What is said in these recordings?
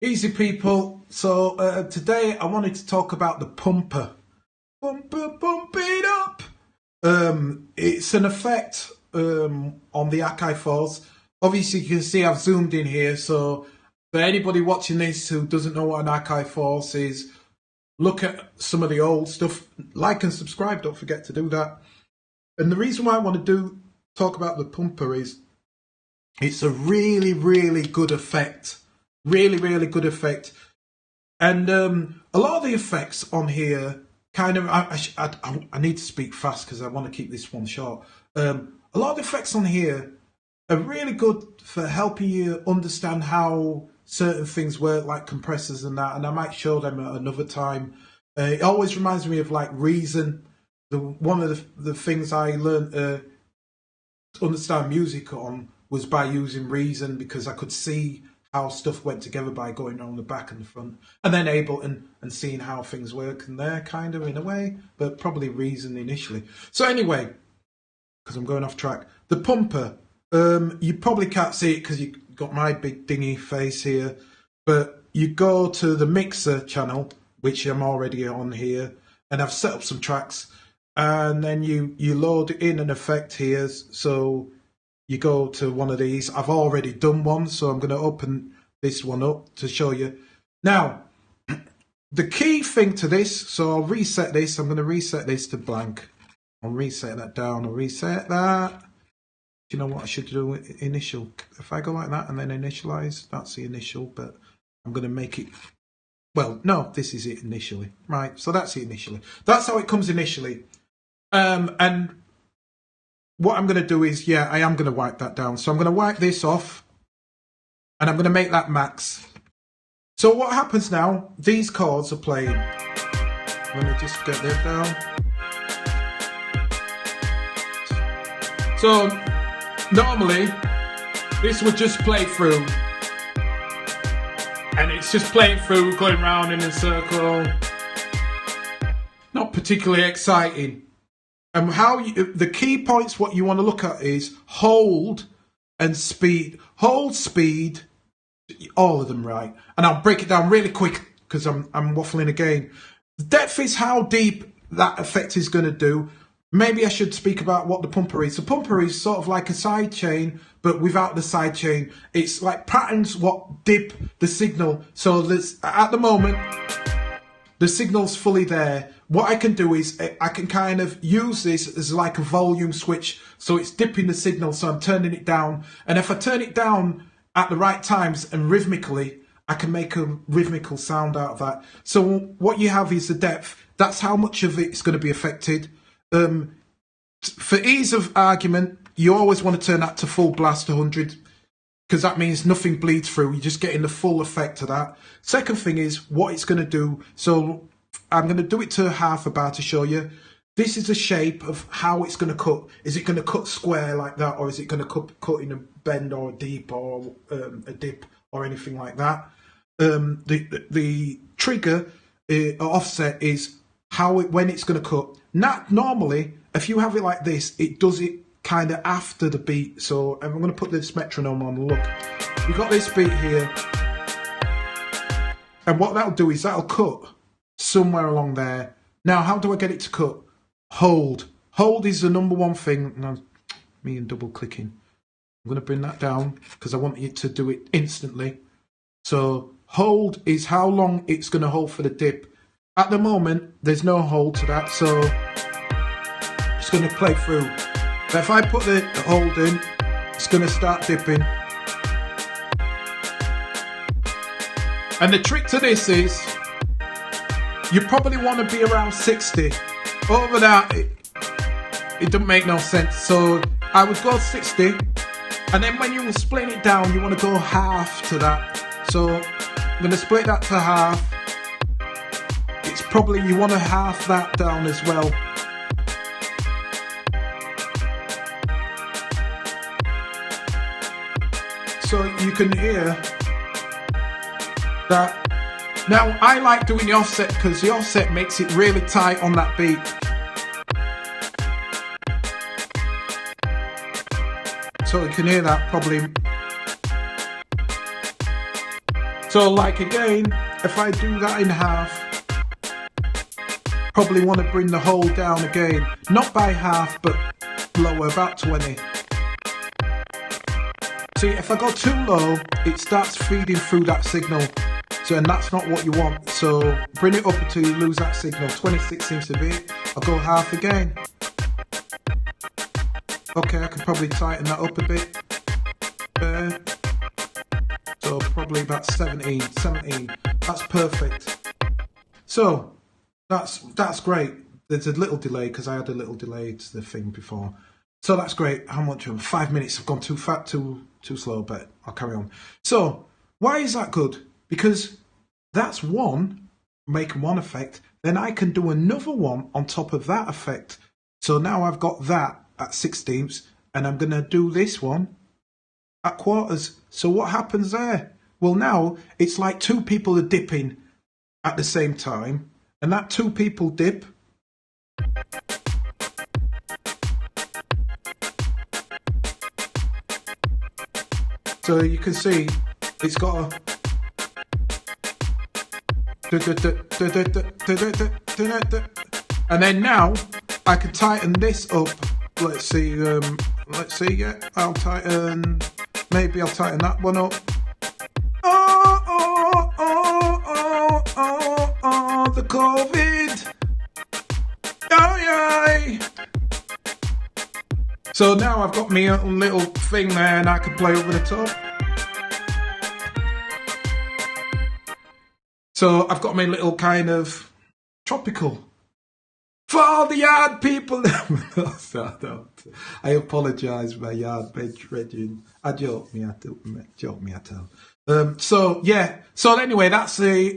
Easy people. So today I wanted to talk about the pumper. Pumper, pump it up. It's an effect on the Akai Force. Obviously, you can see I've zoomed in here. So for anybody watching this who doesn't know what an Akai Force is, look at some of the old stuff. Like and subscribe. Don't forget to do that. And the reason why I want to talk about the pumper is it's a really, really good effect. Really, really good effect. And a lot of the effects on here kind of, I need to speak fast because I want to keep this one short. A lot of the effects on here are really good for helping you understand how certain things work, like compressors and that. And I might show them at another time. It always reminds me of like Reason. One of the things I learned to understand music on was by using Reason, because I could see how stuff went together by going on the back and the front, and then and seeing how things work in there, kind of in a way, but probably Reason initially. So anyway, because I'm going off track, the pumper, you probably can't see it because you got my big dingy face here, but you go to the mixer channel, which I'm already on here, and I've set up some tracks, and then you load in an effect here. So you go to one of these. I've already done one, so I'm going to open this one up to show you. Now, the key thing to this, so I'll reset this. I'm going to reset this to blank. I'll reset that down. I'll reset that. Do you know what I should do? Initial. If I go like that and then initialize, that's the initial, but I'm going to make it. Well, no, this is it initially. Right, so that's it initially. That's how it comes initially. And what I'm going to do is, I am going to wipe that down. So I'm going to wipe this off, and I'm going to make that max. So what happens now, these chords are playing. Let me just get this down. So normally, this would just play through. And it's just playing through, going round in a circle. Not particularly exciting. And the key points, what you want to look at is hold and speed. Hold, speed, all of them right. And I'll break it down really quick because I'm waffling again. The depth is how deep that effect is going to do. Maybe I should speak about what the pumper is. The pumper is sort of like a side chain, but without the side chain. It's like patterns what dip the signal. So at the moment, the signal's fully there. What I can do is I can kind of use this as like a volume switch. So it's dipping the signal, so I'm turning it down. And if I turn it down at the right times and rhythmically, I can make a rhythmical sound out of that. So what you have is the depth. That's how much of it's going to be affected. For ease of argument, you always want to turn that to full blast 100. Because that means nothing bleeds through. You're just getting the full effect of that. Second thing is what it's going to do. So I'm going to do it to half a bar to show you. This is the shape of how it's going to cut. Is it going to cut square like that, or is it going to cut in a bend or a deep or a dip or anything like that? The trigger offset is when it's going to cut. Normally, if you have it like this, it does it kind of after the beat. So I'm going to put this metronome on. Look, we've got this beat here, and what that'll do is that'll cut somewhere along there. Now, how do I get it to cut? Hold is the number one thing. Now, me and double clicking, I'm going to bring that down because I want you to do it instantly. So hold is how long it's going to hold for the dip. At the moment, there's no hold to that, so it's going to play through. But if I put the hold in, it's going to start dipping. And the trick to this is, you probably want to be around 60. Over that, it doesn't make no sense. So I would go 60, and then when you split it down, you want to go half to that. So I'm going to split that to half. It's probably, you want to half that down as well. So you can hear that. Now, I like doing the offset because the offset makes it really tight on that beat. So you can hear that probably. So like again, if I do that in half, probably want to bring the whole down again, not by half, but lower, about 20. See, if I go too low, it starts feeding through that signal. So, and that's not what you want. So bring it up until you lose that signal. 26 seems to be it. I'll go half again. Okay, I can probably tighten that up a bit. So probably about 17. That's perfect. So that's great. There's a little delay because I had a little delay to the thing before. So that's great. How much? 5 minutes. I've gone too fast, too slow, but I'll carry on. So why is that good? Because that's one, making one effect. Then I can do another one on top of that effect. So now I've got that at 16ths, and I'm going to do this one at quarters. So what happens there? Well, now it's like two people are dipping at the same time, and that two people dip. So you can see it's got a and then now I can tighten this up. Let's see, yeah, I'll tighten that one up. Oh, the COVID. Oh, yeah. So now I've got my own little thing there and I can play over the top. So I've got my little kind of tropical. For all the yard people. I apologise, my yard brethren. I joke me, I tell. So yeah. So anyway, that's the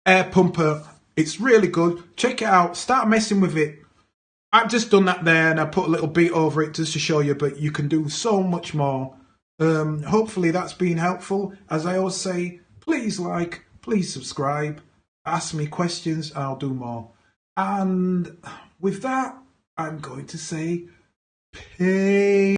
air pumper. It's really good. Check it out. Start messing with it. I've just done that there and I put a little beat over it just to show you, but you can do so much more. Hopefully that's been helpful. As I always say, please like, please subscribe, ask me questions, I'll do more. And with that, I'm going to say peace.